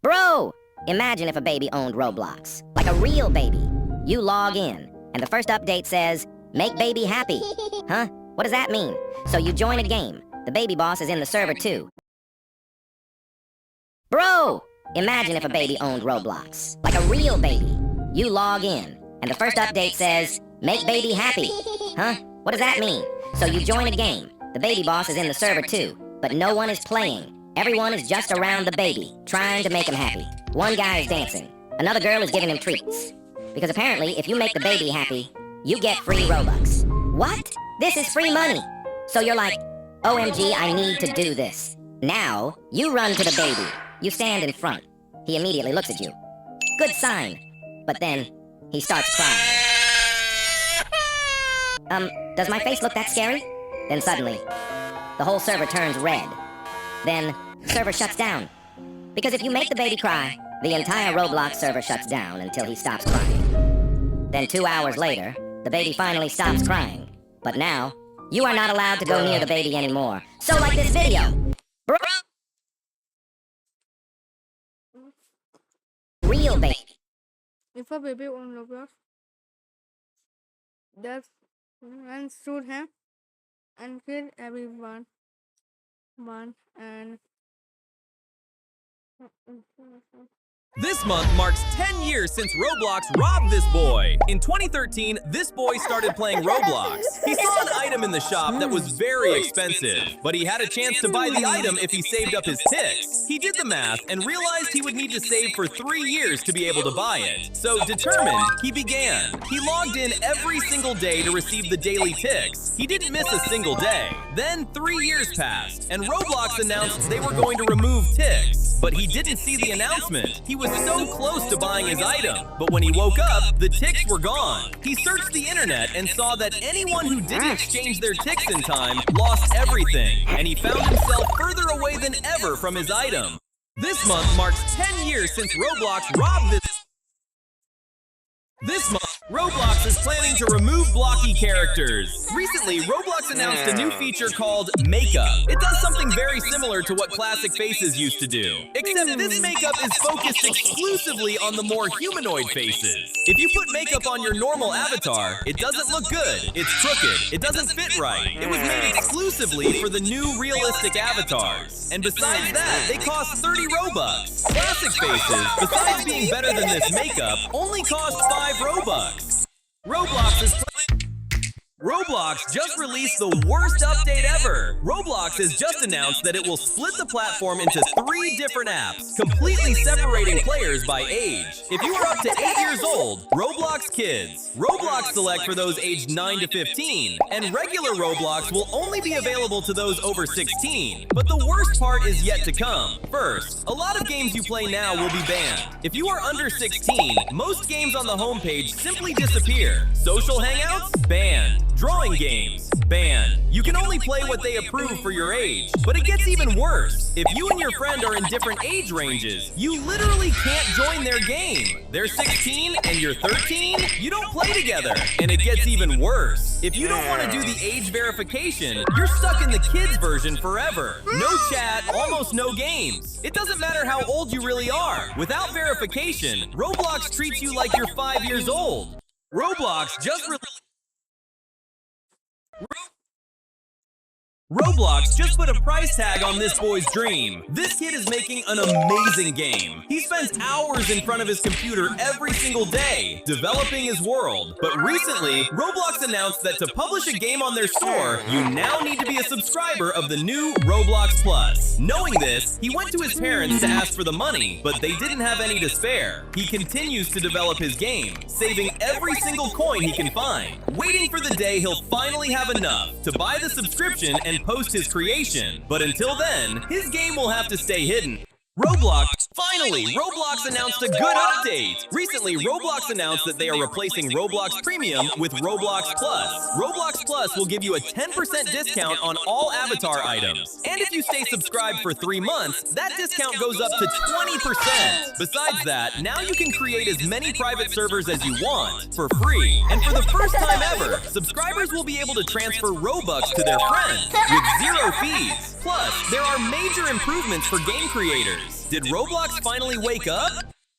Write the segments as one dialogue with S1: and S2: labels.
S1: Bro! Imagine if a baby owned Roblox. Like a real baby. You log in, and the first update says, "Make baby happy." Huh? What does that mean? So you join a game. The baby boss is in the server too. Bro! Imagine if a baby owned Roblox. Like a real baby. You log in, and the first update says, "Make baby happy." Huh? What does that mean? So you join a game. The baby boss is in the server too, but no one is playing. Everyone is just around the baby, trying to make him happy. One guy is dancing. Another girl is giving him treats. Because apparently, if you make the baby happy, you get free Robux. What? This is free money. So you're like, OMG, I need to do this. Now, you run to the baby. You stand in front. He immediately looks at you. Good sign. But then, he starts crying. Does my face look that scary? Then suddenly, the whole server turns red. Then, server shuts down. Because if you make the baby cry, the entire Roblox server shuts down until he stops crying. Then 2 hours later, the baby finally stops crying. But now, you are not allowed to go near the baby anymore. So like this video. Bro. Real baby.
S2: If a baby on Roblox, that's and shoot him and kill everyone. And
S3: This month marks 10 years since Roblox robbed this boy. In 2013, this boy started playing Roblox. He saw an item in the shop that was very expensive, but he had a chance to buy the item if he saved up his ticks. He did the math and realized he would need to save for 3 years to be able to buy it. So determined, he began. He logged in every single day to receive the daily ticks. He didn't miss a single day. Then 3 years passed, and Roblox announced they were going to remove ticks. But he didn't see the announcement. He was so close to buying his item, but when he woke up, the ticks were gone. He searched the internet and saw that anyone who didn't exchange their ticks in time lost everything, and he found himself further away than ever from his item. This month marks 10 years since Roblox robbed This month, Roblox is planning to remove blocky characters. Recently, Roblox announced a new feature called Makeup. It does something very similar to what classic faces used to do, except this makeup is focused exclusively on the more humanoid faces. If you put makeup on your normal avatar, it doesn't look good, it's crooked, it doesn't fit right. It was made exclusively for the new realistic avatars. And besides that, they cost 30 Robux. Classic faces, besides being better than this makeup, only cost 5 Robux. Roblox just released the worst update ever. Roblox has just announced that it will split the platform into 3 different apps, completely separating players by age. If you are up to 8 years old, Roblox Kids, Roblox Select for those aged 9 to 15, and regular Roblox will only be available to those over 16. But the worst part is yet to come. First, a lot of games you play now will be banned. If you are under 16, most games on the homepage simply disappear. Social hangouts? Banned. Drawing games, banned. You can only play what they approve for your age. But it gets even worse. If you and your friend are in different age ranges, you literally can't join their game. They're 16 and you're 13, you don't play together. And it gets even worse. If you don't want to do the age verification, you're stuck in the kids version forever. No chat, almost no games. It doesn't matter how old you really are. Without verification, Roblox treats you like you're 5 years old. Roblox just put a price tag on this boy's dream. This kid is making an amazing game. He spends hours in front of his computer every single day, developing his world. But recently, Roblox announced that to publish a game on their store, you now need to be a subscriber of the new Roblox Plus. Knowing this, he went to his parents to ask for the money, but they didn't have any to spare. He continues to develop his game, saving every single coin he can find, waiting for the day he'll finally have enough to buy the subscription and post his creation. But until then, his game will have to stay hidden. Finally, Roblox announced a good update. Recently, Roblox announced that they are replacing Roblox Premium with Roblox Plus. Roblox Plus will give you a 10% discount on all avatar items. And if you stay subscribed for 3 months, that discount goes up to 20%. Besides that, now you can create as many private servers as you want for free. And for the first time ever, subscribers will be able to transfer Robux to their friends with 0 fees. Plus, there are major improvements for game creators. Did Roblox finally wake up?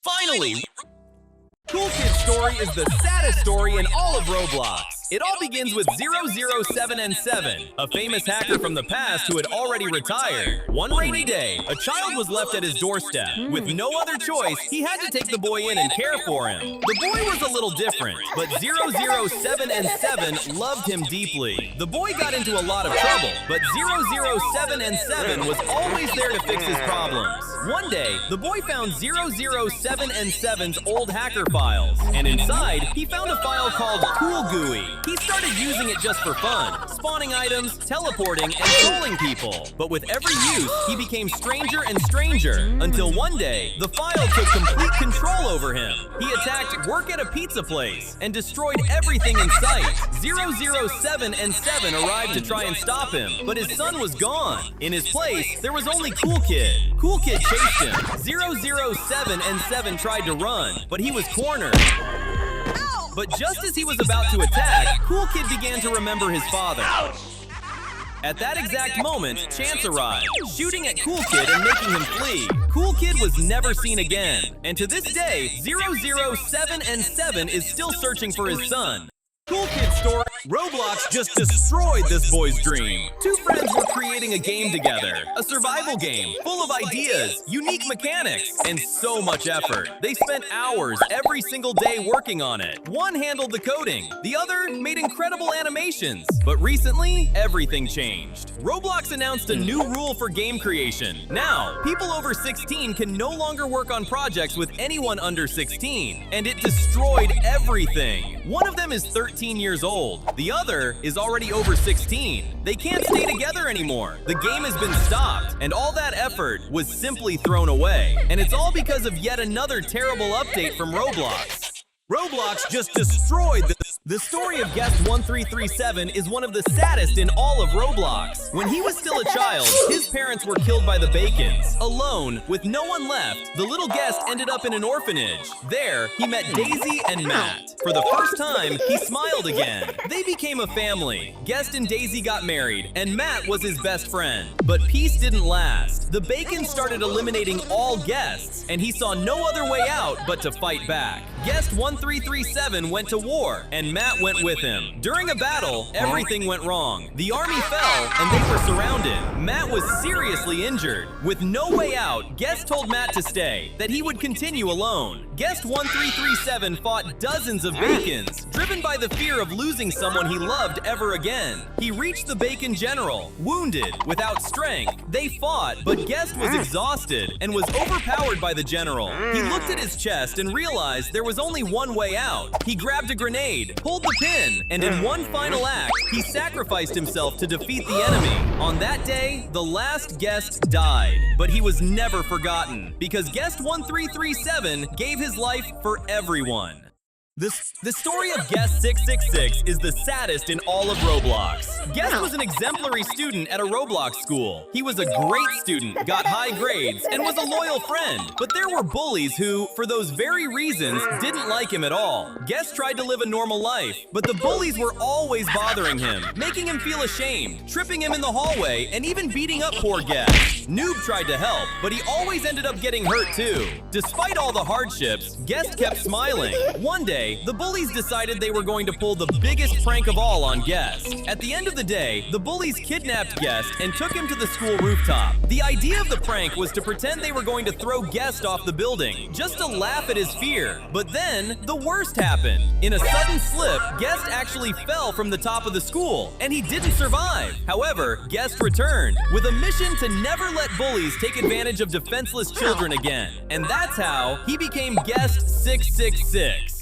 S3: Finally! Cool Kid's story is the saddest story in all of Roblox. It all begins with 007N7, a famous hacker from the past who had already retired. One rainy day, a child was left at his doorstep. With no other choice, he had to take the boy in and care for him. The boy was a little different, but 007N7 loved him deeply. The boy got into a lot of trouble, but 007N7 was always there to fix his problems. One day, the boy found 007N7's old hacker files, and inside, he found a file called Cool GUI. He started using it just for fun, spawning items, teleporting, and trolling people. But with every use, he became stranger and stranger, until one day, the file took complete control over him. He attacked work at a pizza place and destroyed everything in sight. 007N7 arrived to try and stop him, but his son was gone. In his place, there was only Cool Kid. Cool Kid chased him. 007N7 tried to run, but he was cornered. But just as he was about to attack, Cool Kid began to remember his father. At that exact moment, Chance arrived, shooting at Cool Kid and making him flee. Cool Kid was never seen again, and to this day, 007N7 is still searching for his son. Cool Kid's story. Roblox just destroyed this boy's dream. Two friends were creating a game together, a survival game full of ideas, unique mechanics, and so much effort. They spent hours every single day working on it. One handled the coding, the other made incredible animations. But recently, everything changed. Roblox announced a new rule for game creation. Now, people over 16 can no longer work on projects with anyone under 16, and it destroyed everything. One of them is 13 years old. The other is already over 16. They can't stay together anymore. The game has been stopped, and all that effort was simply thrown away. And it's all because of yet another terrible update from Roblox. Roblox just destroyed the story of Guest 1337 is one of the saddest in all of Roblox. When he was still a child, his parents were killed by the Bacons. Alone, with no one left, the little guest ended up in an orphanage. There, he met Daisy and Matt. For the first time, he smiled again. They became a family. Guest and Daisy got married, and Matt was his best friend. But peace didn't last. The Bacons started eliminating all guests, and he saw no other way out but to fight back. Guest 1337 went to war, and Matt went with him. During a battle, everything went wrong. The army fell, and they were surrounded. Matt was seriously injured. With no way out, Guest told Matt to stay, that he would continue alone. Guest 1337 fought dozens of Bacons, driven by the fear of losing someone he loved ever again. He reached the Bacon general, wounded, without strength. They fought, but Guest was exhausted and was overpowered by the general. He looked at his chest and realized there was only one way out. He grabbed a grenade, pulled the pin, and in one final act, he sacrificed himself to defeat the enemy. On that day, the last guest died, but he was never forgotten because Guest 1337 gave his life for everyone. The story of Guest 666 is the saddest in all of Roblox. Guest was an exemplary student at a Roblox school. He was a great student, got high grades, and was a loyal friend. But there were bullies who, for those very reasons, didn't like him at all. Guest tried to live a normal life, but the bullies were always bothering him, making him feel ashamed, tripping him in the hallway, and even beating up poor Guest. Noob tried to help, but he always ended up getting hurt too. Despite all the hardships, Guest kept smiling. One day, the bullies decided they were going to pull the biggest prank of all on Guest. At the end of the day, the bullies kidnapped Guest and took him to the school rooftop. The idea of the prank was to pretend they were going to throw Guest off the building, just to laugh at his fear. But then, the worst happened. In a sudden slip, Guest actually fell from the top of the school, and he didn't survive. However, Guest returned, with a mission to never let bullies take advantage of defenseless children again. And that's how he became Guest 666.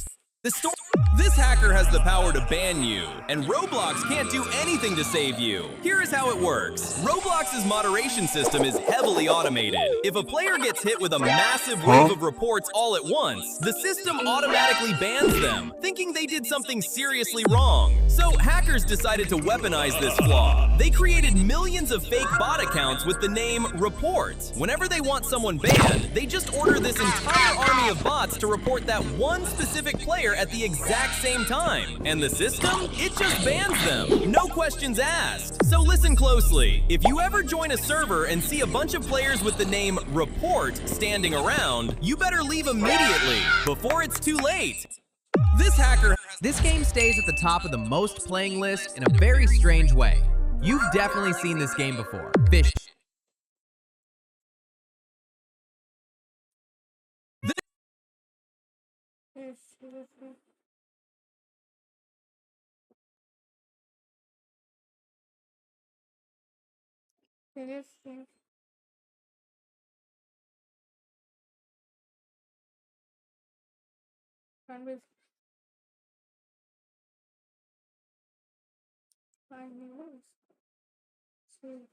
S3: This hacker has the power to ban you, and Roblox can't do anything to save you. Here is how it works. Roblox's moderation system is heavily automated. If a player gets hit with a massive wave of reports all at once, the system automatically bans them, thinking they did something seriously wrong. So hackers decided to weaponize this flaw. They created millions of fake bot accounts with the name Report. Whenever they want someone banned, they just order this entire army of bots to report that one specific player at the exact same time. And the system? It just bans them. No questions asked. So listen closely. If you ever join a server and see a bunch of players with the name Report standing around, you better leave immediately before it's too late.
S4: This game stays at the top of the most playing list in a very strange way. You've definitely seen this game before. Fish.
S2: Yes, seriously. Seriously. Can't be. I know. See.